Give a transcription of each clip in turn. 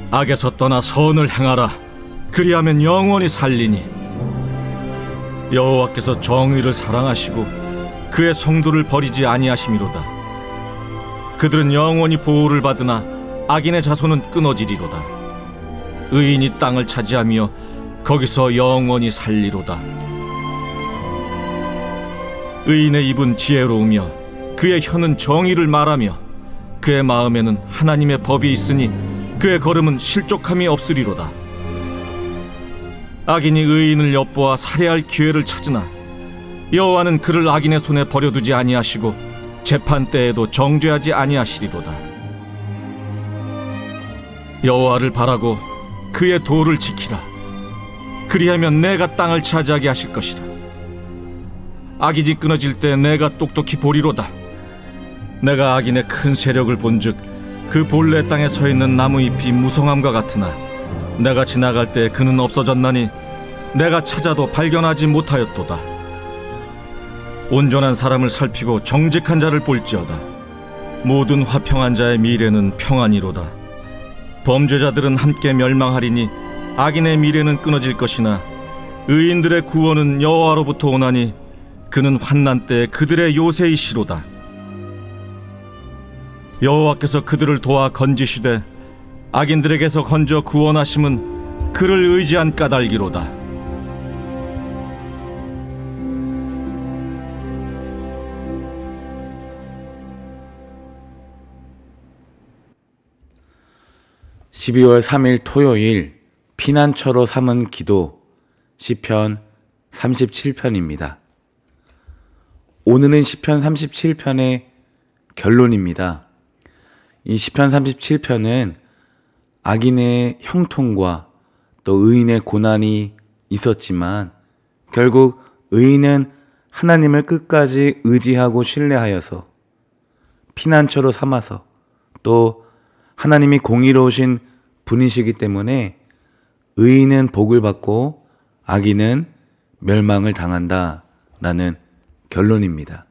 악에서 떠나 선을 행하라. 그리하면 영원히 살리니. 여호와께서 정의를 사랑하시고 그의 성도를 버리지 아니하심이로다. 그들은 영원히 보호를 받으나 악인의 자손은 끊어지리로다. 의인이 땅을 차지하며 거기서 영원히 살리로다. 의인의 입은 지혜로우며 그의 혀는 정의를 말하며 그의 마음에는 하나님의 법이 있으니 그의 걸음은 실족함이 없으리로다. 악인이 의인을 엿보아 살해할 기회를 찾으나 여호와는 그를 악인의 손에 버려두지 아니하시고 재판 때에도 정죄하지 아니하시리로다. 여호와를 바라고 그의 도를 지키라. 그리하면 내가 땅을 차지하게 하실 것이라. 악인이 끊어질 때 내가 똑똑히 보리로다. 내가 악인의 큰 세력을 본즉 그 본래 땅에 서 있는 나무 잎이 무성함과 같으나 내가 지나갈 때 그는 없어졌나니 내가 찾아도 발견하지 못하였도다. 온전한 사람을 살피고 정직한 자를 볼지어다. 모든 화평한 자의 미래는 평안이로다. 범죄자들은 함께 멸망하리니 악인의 미래는 끊어질 것이나 의인들의 구원은 여호와로부터 오나니 그는 환난 때에 그들의 요새이시로다. 여호와께서 그들을 도와 건지시되 악인들에게서 건져 구원하심은 그를 의지한 까닭이로다. (12월 3일) 토요일 피난처로 삼은 기도 시편 37편입니다. 오늘은 시편 37편의 결론입니다. 이 시편 37편은 악인의 형통과 또 의인의 고난이 있었지만 결국 의인은 하나님을 끝까지 의지하고 신뢰하여서 피난처로 삼아서 또 하나님이 공의로우신 분이시기 때문에 의인은 복을 받고 악인은 멸망을 당한다라는 결론입니다.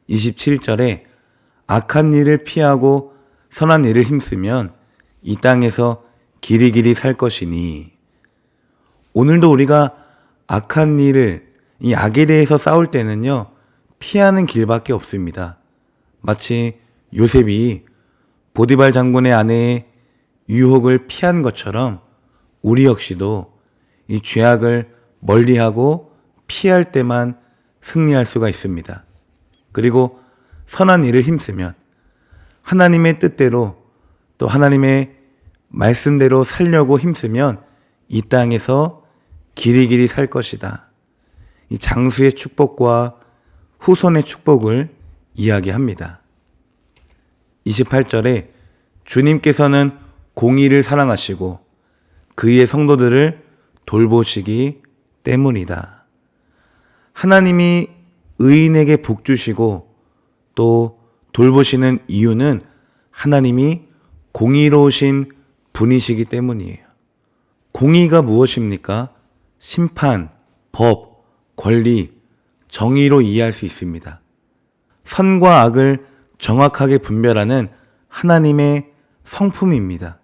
27절에 악한 일을 피하고 선한 일을 힘쓰면 이 땅에서 길이길이 살 것이니, 오늘도 우리가 악한 일을, 이 악에 대해서 싸울 때는요 피하는 길밖에 없습니다. 마치 요셉이 보디발 장군의 아내의 유혹을 피한 것처럼 우리 역시도 이 죄악을 멀리하고 피할 때만 승리할 수가 있습니다. 그리고 선한 일을 힘쓰면 하나님의 뜻대로 또 하나님의 말씀대로 살려고 힘쓰면 이 땅에서 길이길이 살 것이다. 이 장수의 축복과 후손의 축복을 이야기합니다. 28절에 주님께서는 공의를 사랑하시고 그의 성도들을 돌보시기 때문이다. 하나님이 의인에게 복 주시고 또 돌보시는 이유는 하나님이 공의로우신 분이시기 때문이에요. 공의가 무엇입니까? 심판, 법, 권리, 정의로 이해할 수 있습니다. 선과 악을 정확하게 분별하는 하나님의 성품입니다.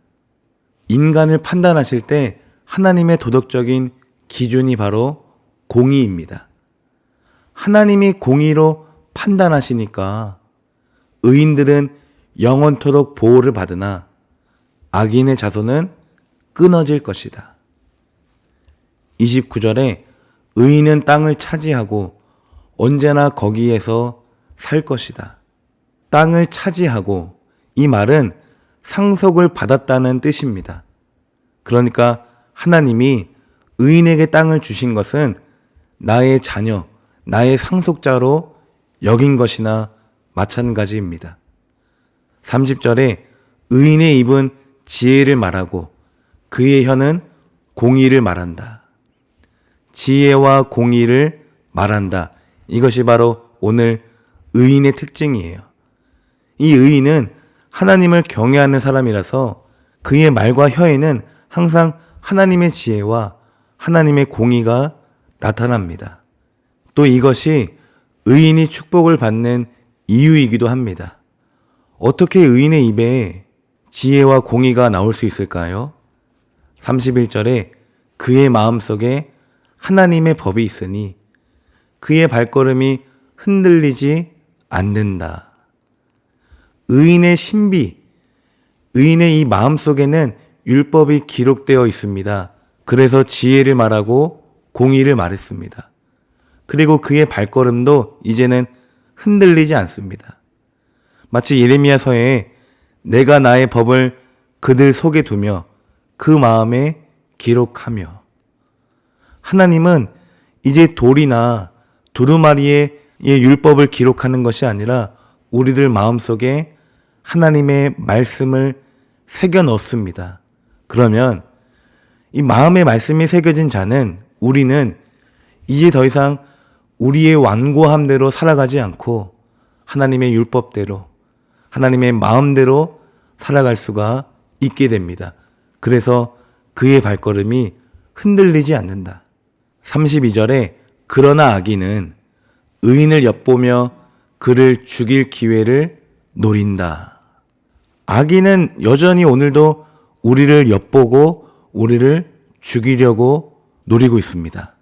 인간을 판단하실 때 하나님의 도덕적인 기준이 바로 공의입니다. 하나님이 공의로 판단하시니까 의인들은 영원토록 보호를 받으나 악인의 자손은 끊어질 것이다. 29절에 의인은 땅을 차지하고 언제나 거기에서 살 것이다. 땅을 차지하고, 이 말은 상속을 받았다는 뜻입니다. 그러니까 하나님이 의인에게 땅을 주신 것은 나의 자녀, 나의 상속자로 여긴 것이나 마찬가지입니다. 30절에 의인의 입은 지혜를 말하고 그의 혀는 공의를 말한다. 지혜와 공의를 말한다. 이것이 바로 오늘 의인의 특징이에요. 이 의인은 하나님을 경외하는 사람이라서 그의 말과 혀에는 항상 하나님의 지혜와 하나님의 공의가 나타납니다. 또 이것이 의인이 축복을 받는 이유이기도 합니다. 어떻게 의인의 입에 지혜와 공의가 나올 수 있을까요? 31절에 그의 마음속에 하나님의 법이 있으니 그의 발걸음이 흔들리지 않는다. 의인의 신비, 의인의 이 마음속에는 율법이 기록되어 있습니다. 그래서 지혜를 말하고 공의를 말했습니다. 그리고 그의 발걸음도 이제는 흔들리지 않습니다. 마치 예레미야서에 내가 나의 법을 그들 속에 두며 그 마음에 기록하며, 하나님은 이제 돌이나 두루마리의 율법을 기록하는 것이 아니라 우리들 마음속에 하나님의 말씀을 새겨 넣습니다. 그러면 이 마음의 말씀이 새겨진 자는, 우리는 이제 더 이상 우리의 완고함대로 살아가지 않고 하나님의 율법대로, 하나님의 마음대로 살아갈 수가 있게 됩니다. 그래서 그의 발걸음이 흔들리지 않는다. 32절에 그러나 악인은 의인을 엿보며 그를 죽일 기회를 노린다. 악인은 여전히 오늘도 우리를 엿보고 우리를 죽이려고 노리고 있습니다.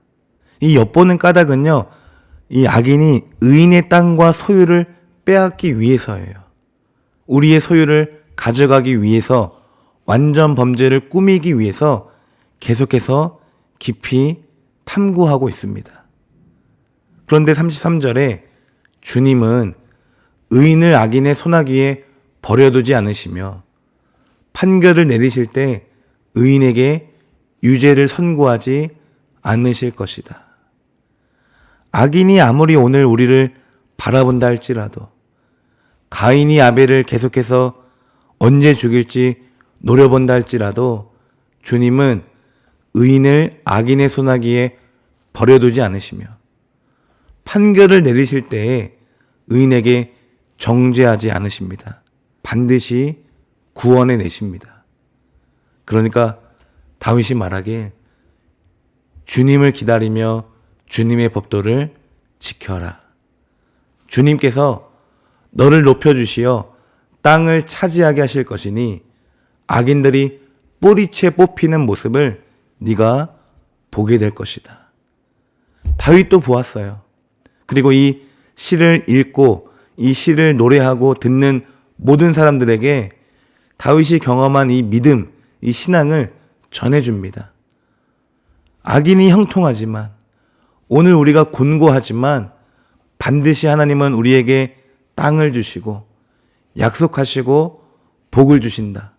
이 엿보는 까닭은요, 이 악인이 의인의 땅과 소유를 빼앗기 위해서예요. 우리의 소유를 가져가기 위해서, 완전 범죄를 꾸미기 위해서 계속해서 깊이 탐구하고 있습니다. 그런데 33절에 주님은 의인을 악인의 손아귀에 버려두지 않으시며 판결을 내리실 때 의인에게 유죄를 선고하지 않으실 것이다. 악인이 아무리 오늘 우리를 바라본다 할지라도, 가인이 아벨을 계속해서 언제 죽일지 노려본다 할지라도 주님은 의인을 악인의 손아귀에 버려두지 않으시며 판결을 내리실 때에 의인에게 정죄하지 않으십니다. 반드시 구원해 내십니다. 그러니까 다윗이 말하길 주님을 기다리며 주님의 법도를 지켜라. 주님께서 너를 높여주시어 땅을 차지하게 하실 것이니 악인들이 뿌리채 뽑히는 모습을 네가 보게 될 것이다. 다윗도 보았어요. 그리고 이 시를 읽고 이 시를 노래하고 듣는 모든 사람들에게 다윗이 경험한 이 믿음, 이 신앙을 전해줍니다. 악인이 형통하지만, 오늘 우리가 곤고하지만 반드시 하나님은 우리에게 땅을 주시고 약속하시고 복을 주신다.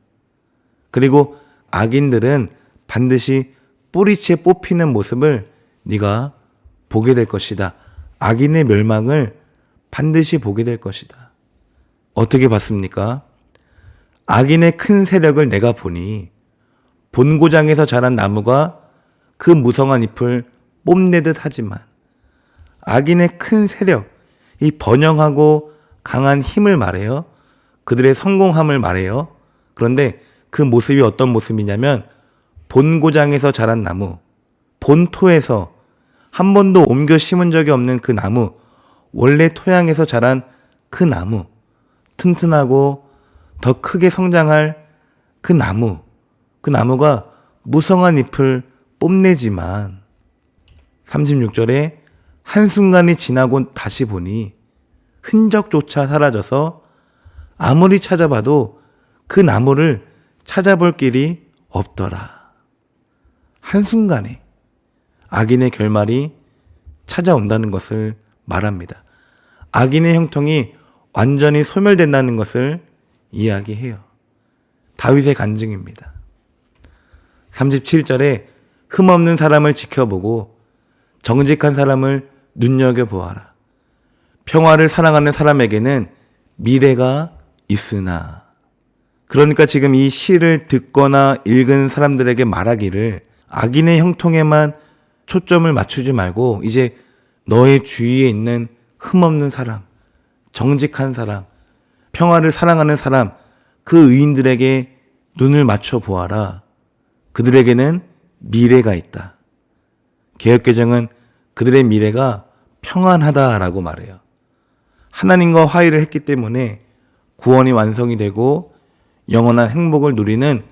그리고 악인들은 반드시 뿌리채 뽑히는 모습을 네가 보게 될 것이다. 악인의 멸망을 반드시 보게 될 것이다. 어떻게 봤습니까? 악인의 큰 세력을 내가 보니 본고장에서 자란 나무가 그 무성한 잎을 뽐내듯 하지만, 악인의 큰 세력, 이 번영하고 강한 힘을 말해요. 그들의 성공함을 말해요. 그런데 그 모습이 어떤 모습이냐면, 본고장에서 자란 나무, 본토에서 한 번도 옮겨 심은 적이 없는 그 나무, 원래 토양에서 자란 그 나무, 튼튼하고 더 크게 성장할 그 나무가 무성한 잎을 뽐내지만 36절에 한순간이 지나고 다시 보니 흔적조차 사라져서 아무리 찾아봐도 그 나무를 찾아볼 길이 없더라. 한순간에 악인의 결말이 찾아온다는 것을 말합니다. 악인의 형통이 완전히 소멸된다는 것을 이야기해요. 다윗의 간증입니다. 37절에 흠없는 사람을 지켜보고 정직한 사람을 눈여겨보아라. 평화를 사랑하는 사람에게는 미래가 있으나. 그러니까 지금 이 시를 듣거나 읽은 사람들에게 말하기를 악인의 형통에만 초점을 맞추지 말고 이제 너의 주위에 있는 흠없는 사람, 정직한 사람, 평화를 사랑하는 사람, 그 의인들에게 눈을 맞춰 보아라. 그들에게는 미래가 있다. 개역개정은 그들의 미래가 평안하다라고 말해요. 하나님과 화해를 했기 때문에 구원이 완성이 되고 영원한 행복을 누리는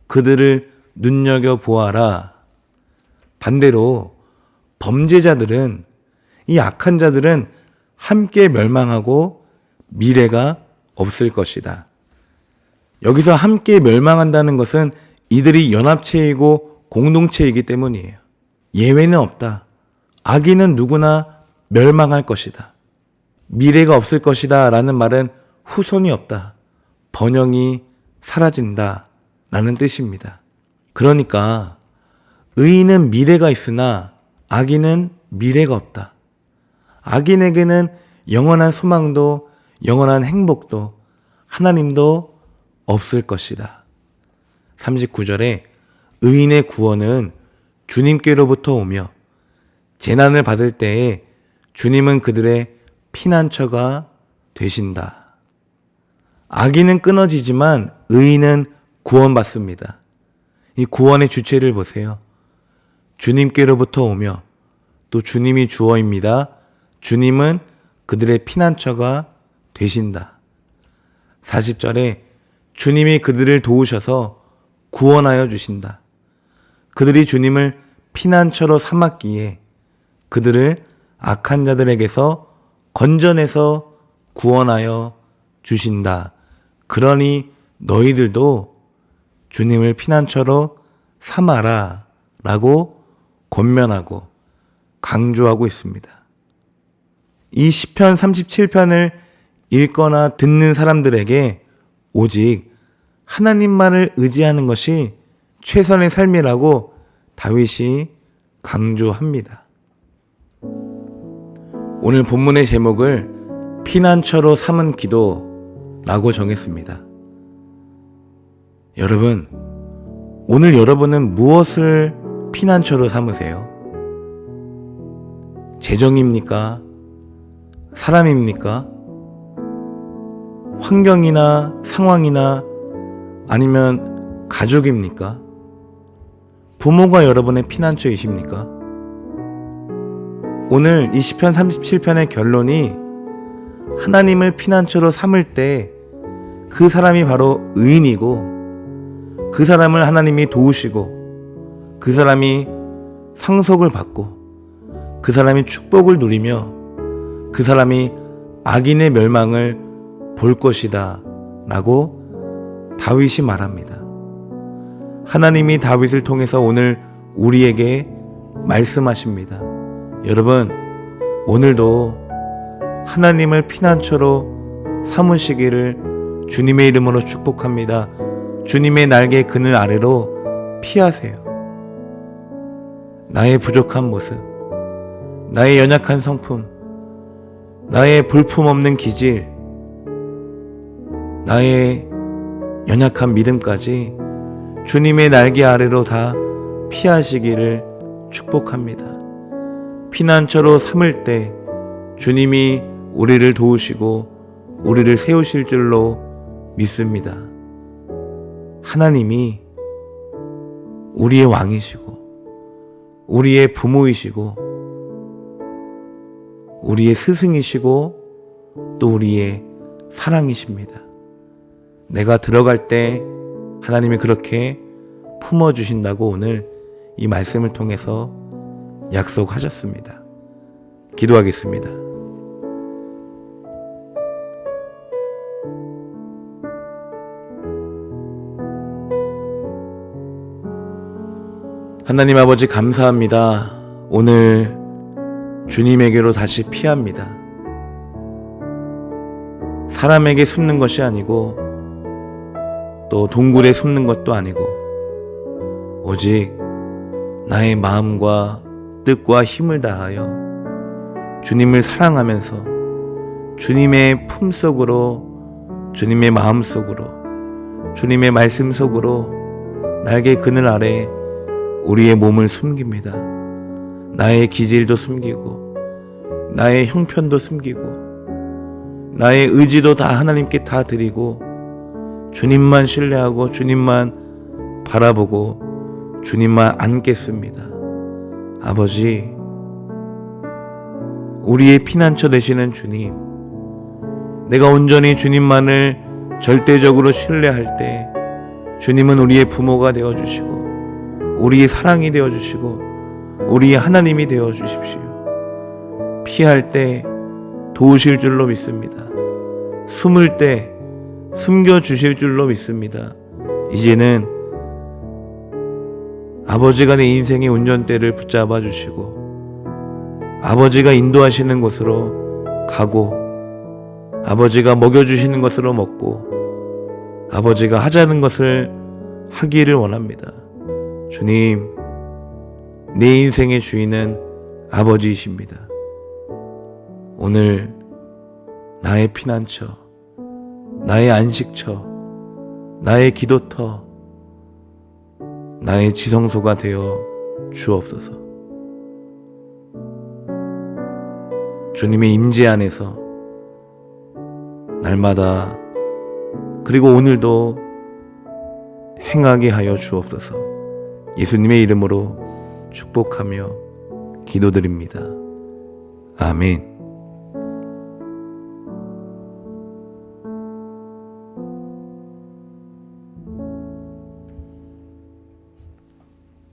그들을 눈여겨보아라. 반대로 범죄자들은, 이 악한 자들은 함께 멸망하고 미래가 없을 것이다. 여기서 함께 멸망한다는 것은 이들이 연합체이고 공동체이기 때문이에요. 예외는 없다. 악인은 누구나 멸망할 것이다. 미래가 없을 것이다 라는 말은 후손이 없다. 번영이 사라진다 라는 뜻입니다. 그러니까 의인은 미래가 있으나 악인은 미래가 없다. 악인에게는 영원한 소망도 영원한 행복도 하나님도 없을 것이다. 39절에 의인의 구원은 주님께로부터 오며 재난을 받을 때에 주님은 그들의 피난처가 되신다. 악인은 끊어지지만 의인은 구원받습니다. 이 구원의 주체를 보세요. 주님께로부터 오며 또 주님이 주어입니다. 주님은 그들의 피난처가 되신다. 40절에 주님이 그들을 도우셔서 구원하여 주신다. 그들이 주님을 피난처로 삼았기에 그들을 악한 자들에게서 건져내서 구원하여 주신다. 그러니 너희들도 주님을 피난처로 삼아라 라고 권면하고 강조하고 있습니다. 이 시편 37편을 읽거나 듣는 사람들에게 오직 하나님만을 의지하는 것이 최선의 삶이라고 다윗이 강조합니다. 오늘 본문의 제목을 피난처로 삼은 기도라고 정했습니다. 여러분, 오늘 여러분은 무엇을 피난처로 삼으세요? 재정입니까? 사람입니까? 환경이나 상황이나 아니면 가족입니까? 부모가 여러분의 피난처이십니까? 오늘 이 시편 37편의 결론이 하나님을 피난처로 삼을 때 그 사람이 바로 의인이고 그 사람을 하나님이 도우시고 그 사람이 상속을 받고 그 사람이 축복을 누리며 그 사람이 악인의 멸망을 볼 것이다 라고 다윗이 말합니다. 하나님이 다윗을 통해서 오늘 우리에게 말씀하십니다. 여러분, 오늘도 하나님을 피난처로 삼으시기를 주님의 이름으로 축복합니다. 주님의 날개 그늘 아래로 피하세요. 나의 부족한 모습, 나의 연약한 성품, 나의 볼품없는 기질, 나의 연약한 믿음까지 주님의 날개 아래로 다 피하시기를 축복합니다. 피난처로 삼을 때 주님이 우리를 도우시고 우리를 세우실 줄로 믿습니다. 하나님이 우리의 왕이시고 우리의 부모이시고 우리의 스승이시고 또 우리의 사랑이십니다. 내가 들어갈 때 하나님이 그렇게 품어주신다고 오늘 이 말씀을 통해서 약속하셨습니다. 기도하겠습니다. 하나님 아버지 감사합니다. 오늘 주님에게로 다시 피합니다. 사람에게 숨는 것이 아니고 또 동굴에 숨는 것도 아니고 오직 나의 마음과 뜻과 힘을 다하여 주님을 사랑하면서 주님의 품속으로 주님의 마음속으로 주님의 말씀 속으로 날개 그늘 아래 우리의 몸을 숨깁니다. 나의 기질도 숨기고 나의 형편도 숨기고 나의 의지도 다 하나님께 다 드리고 주님만 신뢰하고 주님만 바라보고 주님만 안겠습니다. 아버지, 우리의 피난처 되시는 주님, 내가 온전히 주님만을 절대적으로 신뢰할 때 주님은 우리의 부모가 되어주시고 우리의 사랑이 되어주시고 우리의 하나님이 되어주십시오. 피할 때 도우실 줄로 믿습니다. 숨을 때 숨겨주실 줄로 믿습니다. 이제는 아버지가 내 인생의 운전대를 붙잡아 주시고 아버지가 인도하시는 곳으로 가고 아버지가 먹여주시는 것으로 먹고 아버지가 하자는 것을 하기를 원합니다. 주님, 내 인생의 주인은 아버지이십니다. 오늘 나의 피난처, 나의 안식처, 나의 기도터, 나의 지성소가 되어 주옵소서. 주님의 임재 안에서 날마다 그리고 오늘도 행하게 하여 주옵소서. 예수님의 이름으로 축복하며 기도드립니다. 아멘.